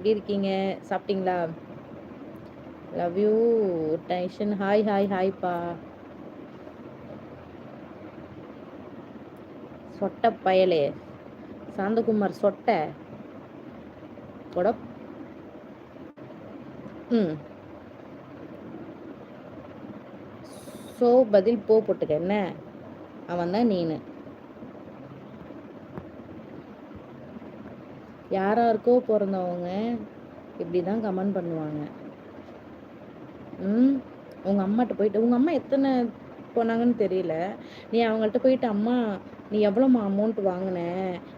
எப்படி இருக்கீங்க? சாப்பிட்டீங்களா? Love you tension. Hi hi ஹாய்ப்பா. சொட்ட பயலே சாந்தகுமார் சொட்ட போட. ம். ஸோ பதில் போ போட்டுக்க என்ன? அவன் தான் நீனு. யாராருக்கோ பிறந்தவங்க இப்படி தான் கமெண்ட் பண்ணுவாங்க. ம். உங்க அம்மாட்ட போயிட்டு உங்க அம்மா எத்தனை போனாங்கன்னு தெரியல. நீ அவங்கள்ட்ட போயிட்டு, "அம்மா நீ எவ்வளோம்மா அமௌண்ட் வாங்குன?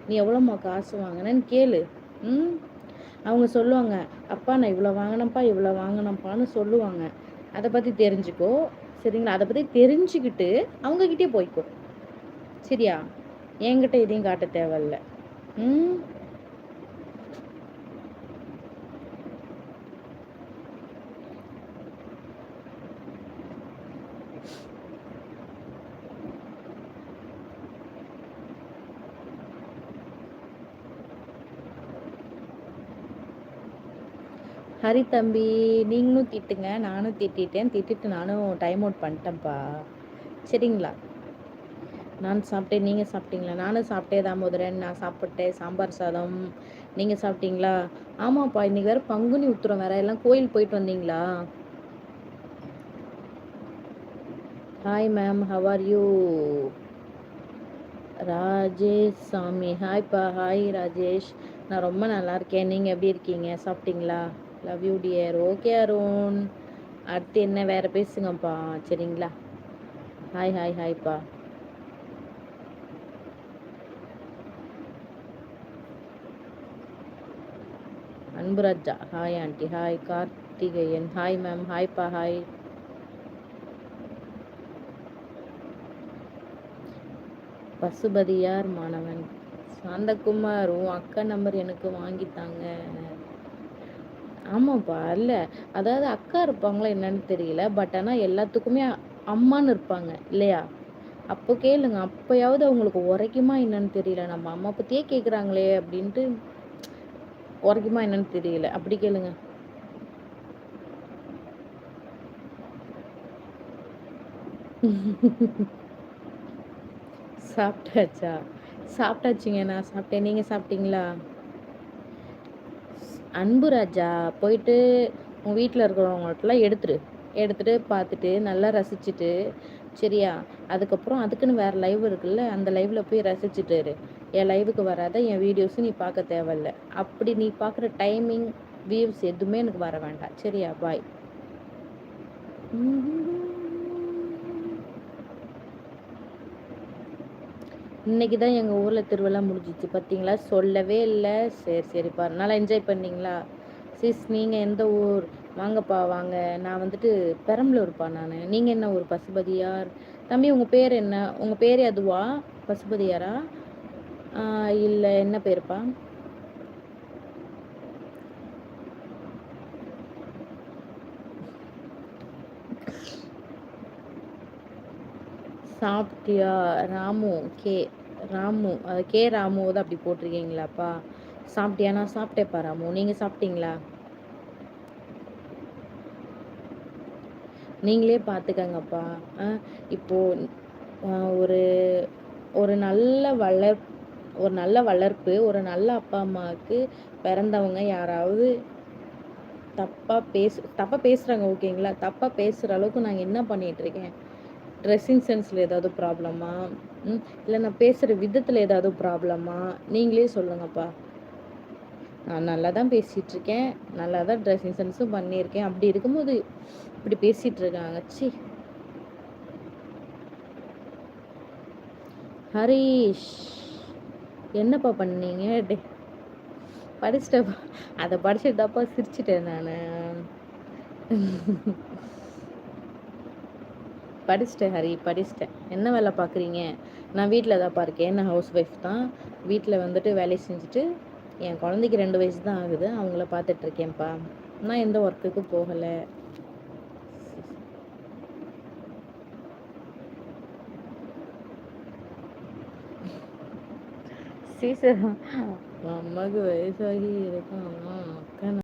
நீ எவ்வளோம்மா காசு வாங்குனன்னு?" கேளு. ம். அவங்க சொல்லுவாங்க, "அப்பா நான் இவ்வளோ வாங்கினேன்ப்பா, இவ்வளோ வாங்கினேன்ப்பான்னு" சொல்லுவாங்க. அதை பற்றி தெரிஞ்சுக்கோ. சரிங்களா? அதை பற்றி தெரிஞ்சுக்கிட்டு அவங்கக்கிட்டே போய்க்கோ. சரியா? என்கிட்ட எதையும் காட்ட தேவையில்ல. ம். ஹரி தம்பி, நீங்களும் திட்டுங்க, நானும் திட்டிட்டேன். திட்டிட்டு நானும் டைம் அவுட் பண்ணிட்டேன்ப்பா. சரிங்களா? நான் சாப்பிட்டேன். நீங்கள் சாப்பிட்டீங்களா? நானும் சாப்பிட்டேன் தாமோதரன். நான் சாப்பிட்டேன் சாம்பார் சாதம். நீங்கள் சாப்பிட்டீங்களா? ஆமாப்பா, இன்னைக்கு வேறு பங்குனி உத்திரம் வேறு. எல்லாம் கோயில் போயிட்டு வந்தீங்களா? Hi ma'am, how are you? Rajesh சாமி, ஹாய்ப்பா. ஹாய் ராஜேஷ். நான் ரொம்ப நல்லா இருக்கேன். நீங்கள் எப்படி இருக்கீங்க? சாப்பிட்டீங்களா? Love you dear. Okay Arun. அடுத்து என்ன வேறு பேசுங்கப்பா. சரிங்களா? ஹாய் ஹாய் ஹாய்ப்பா. Anburaja, hi aunty. Hi Karthikeyan, hi ma'am. ஹாய்ப்பா. ஹாய். பசுபதியார் மாணவன். சாந்தகுமார், உன் அக்கா நம்பர் எனக்கு வாங்கித்தாங்க. ஆமாப்பா. இல்லை, அதாவது அக்கா இருப்பாங்களா என்னன்னு தெரியல. பட் ஆனால் எல்லாத்துக்குமே அம்மான்னு இருப்பாங்க இல்லையா? அப்போ கேளுங்க. அப்போயாவது அவங்களுக்கு உரைக்குமா என்னன்னு தெரியல. நம்ம அம்மா பற்றியே கேட்குறாங்களே அப்படின்ட்டு உரைக்குமா என்னன்னு தெரியல. அப்படி கேளுங்க. சாப்பிட்டாச்சா? சாப்பிட்டாச்சுங்க. நான் சாப்பிட்டேன். நீங்கள் சாப்பிட்டீங்களா? அன்பு ராஜா, போயிட்டு உங்கள் வீட்டில் இருக்கிறவங்கள்ட்டலாம் எடுத்துட்டு பார்த்துட்டு நல்லா ரசிச்சுட்டு, சரியா? அதுக்கப்புறம் அதுக்குன்னு வேறு லைவ் இருக்குல்ல, அந்த லைவில் போய் ரசிச்சுட்டு இரு. என் லைவுக்கு வராத, என் வீடியோஸும் நீ பார்க்க தேவையில்ல. அப்படி நீ பார்க்குற டைமிங் வியூஸ் எதுவுமே எனக்கு வர வேண்டாம். சரியா? பாய். இன்னைக்கு தான் எங்கள் ஊரில் திருவிழா முடிஞ்சிச்சு. பார்த்தீங்களா? சொல்லவே இல்லை. சரி சரிப்பா, நல்லா என்ஜாய் பண்ணீங்களா? சிஸ், நீங்கள் எந்த ஊர்? வாங்கப்பா வாங்க. நான் வந்துட்டு பெரம்பலூர்ப்பா. நீங்கள் என்ன ஊர்? பசுபதியார். தம்பி, உங்கள் பேர் என்ன? உங்கள் பேர் அதுவா? பசுபதியாரா? இல்லை, என்ன பேருப்பா? சாப்பிட்டியா? ராமு, கே ராமு, கே ராமு தான் அப்படி போட்டிருக்கீங்களாப்பா? சாப்பிட்டியா? நான் சாப்பிட்டேப்பா ராமு. நீங்கள் சாப்பிட்டீங்களா? நீங்களே பார்த்துக்கங்கப்பா. இப்போது ஒரு ஒரு நல்ல ஒரு நல்ல வளர்ப்பு, ஒரு நல்ல அப்பா அம்மாவுக்கு பிறந்தவங்க யாராவது தப்பாக பேசுகிறாங்க ஓகேங்களா? தப்பாக பேசுகிற அளவுக்கு நான் என்ன பண்ணிகிட்ருக்கேன்? ட்ரெஸ்ஸிங் சென்ஸில் ஏதாவது ப்ராப்ளமா? இல்லை நான் பேசுகிற விதத்தில் ஏதாவது ப்ராப்ளமா? நீங்களே சொல்லுங்கப்பா. நான் நல்லா தான் பேசிகிட்ருக்கேன், நல்லா தான் ட்ரெஸ்ஸிங் சென்ஸும் பண்ணியிருக்கேன். அப்படி இருக்கும்போது இப்படி பேசிகிட்ருக்காங்க. சி. ஹரீஷ், என்னப்பா பண்ணீங்க? படிச்சிட்டப்பா. அதை படிச்சுட்டுதாப்பா சிரிச்சிட்டேன் நான். படிச்சிட்டேன் ஹரி, படிச்சிட்டேன். என்ன வேலை பார்க்குறீங்க? நான் வீட்டில் தான்ப்பா இருக்கேன். நான் ஹவுஸ் ஒய்ஃப் தான். வீட்டில் வந்துட்டு வேலையை செஞ்சுட்டு என் குழந்தைக்கு 2 வயசு தான் ஆகுது. அவங்கள பார்த்துட்ருக்கேன்ப்பா. நான் எந்த ஒர்க்குக்கும் போகலை. சீசர் அம்மாவுக்கு வயசாகி இருக்கும். அக்கா